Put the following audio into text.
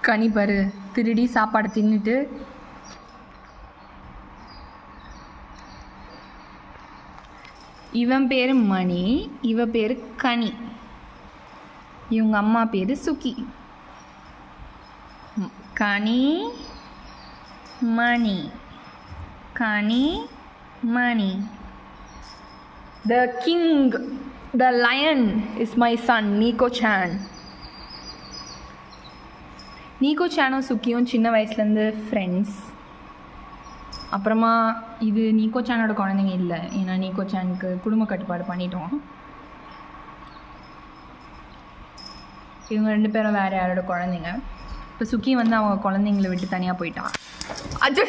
கனி பாரு திருடி சாப்பாடு தின்னுட்டு. இவன் பேர் மணி, இவ பேர் கனி, இவங்க அம்மா பேர் சுக்கி. கனி மணி, கனி மணி. The king, the lion is my son, Nico-chan. நீகோ-சானும் சுக்கியும் சின்ன வயசுலேருந்து ஃப்ரெண்ட்ஸ். அப்புறமா இது நீகோ-சானோட குழந்தைங்க இல்லை, ஏன்னா நீகோ-சானுக்கு குடும்ப கட்டுப்பாடு பண்ணிட்டோம். இவங்க 2 பேரும் வேறு யாரோட குழந்தைங்க. இப்போ சுக்கி வந்து அவங்க குழந்தைங்களை விட்டு தனியாக போயிட்டான். அச்சோ